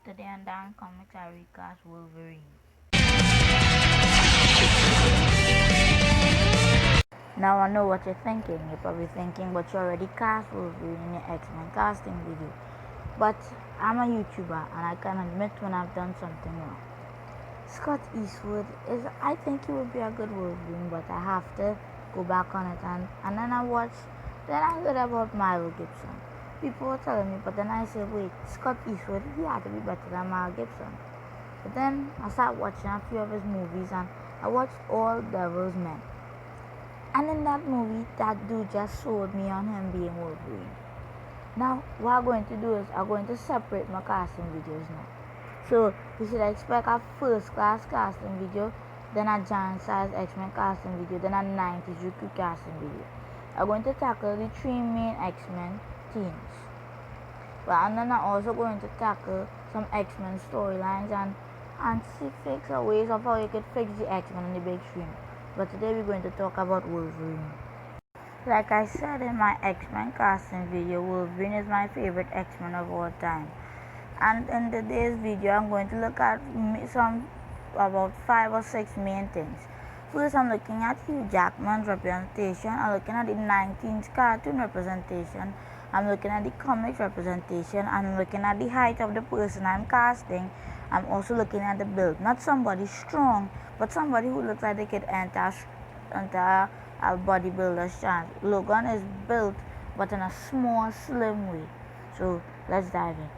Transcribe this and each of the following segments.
Today on Dan Comics, I recast Wolverine. Now I know what you're thinking. You're probably thinking, but you already cast Wolverine in your X-Men casting video. But I'm a YouTuber, and I can admit when I've done something wrong. Scott Eastwood I think he would be a good Wolverine, but I have to go back on it. And then I heard about Milo Gibson. People were telling me, but then I said, wait, Scott Eastwood, he had to be better than Milo Gibson. But then I started watching a few of his movies, and I watched All Devil's Men. And in that movie, that dude just sold me on him being Wolverine. Now, what I'm going to do is I'm going to separate my casting videos now. So, you should expect a first class casting video, then a giant size X-Men casting video, then a 90s recruit casting video. I'm going to tackle the three main X-Men teams. And then I'm also going to tackle some X-Men storylines and fix ways of how you could fix the X-Men on the big screen. But today we're going to talk about Wolverine. Like I said in my X-Men casting video, Wolverine is my favorite X-Men of all time. And in today's video, I'm going to look at about 5 or 6 main things. First, I'm looking at Hugh Jackman's representation. I'm looking at the 19th cartoon representation. I'm looking at the comics representation. I'm looking at the height of the person I'm casting. I'm also looking at the build. Not somebody strong, but somebody who looks like they could enter a bodybuilder's chance. Logan is built, but in a small, slim way. So let's dive in.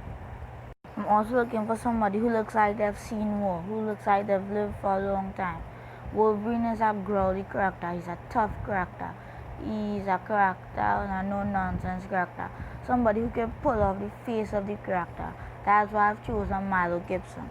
I'm also looking for somebody who looks like they've seen war, who looks like they've lived for a long time. Wolverine is a growly character. He's a tough character. He's a character, a no-nonsense character. Somebody who can pull off the face of the character. That's why I've chosen Milo Gibson.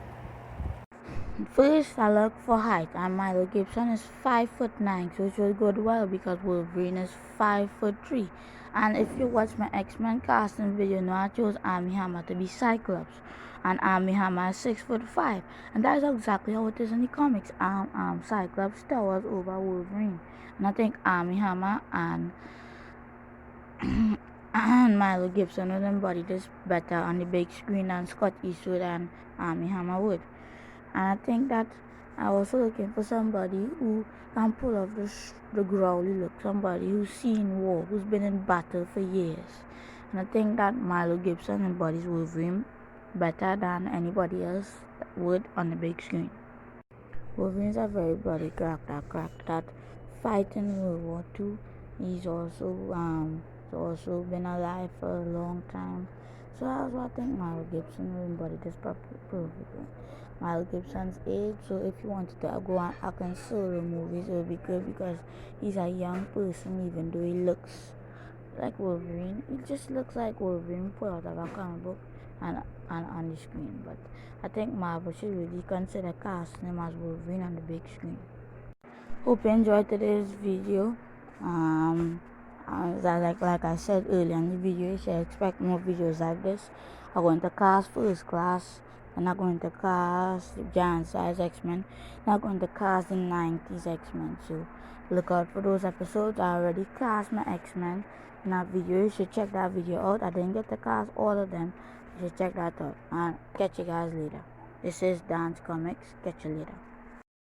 First, I look for height, and Milo Gibson is 5'9", which will go well because Wolverine is 5'3". And if you watch my X-Men casting video, you know I chose Armie Hammer to be Cyclops, and Armie Hammer is 6'5", and that is exactly how it is in the comics. Cyclops towers over Wolverine, and I think Armie Hammer and and Milo Gibson would embody this better on the big screen than Scott Eastwood and Armie Hammer would. And I think that I'm also looking for somebody who can pull off the growly look, somebody who's seen war, who's been in battle for years. And I think that Milo Gibson embodies Wolverine better than anybody else would on the big screen. Wolverine's a very bloody character that fight in World War II. He's also been alive for a long time. So I think Milo Gibson will embody this perfectly. Milo Gibson's age, so if you wanted to go and act in solo movies, it would be good because he's a young person, even though he looks like Wolverine. He just looks like Wolverine put out of a comic book and on the screen. But I think Marvel should really consider casting him as Wolverine on the big screen. Hope you enjoyed today's video. Like I said earlier in the video, you should expect more videos like this. I'm going to cast first class, and I'm going to cast the giant size X-Men, and I'm going to cast the 90s X-Men. So look out for those episodes. I already cast my X-Men in that video. You should check that video out. I didn't get to cast all of them. You should check that out. And catch you guys later. This is Dan's Comics. Catch you later.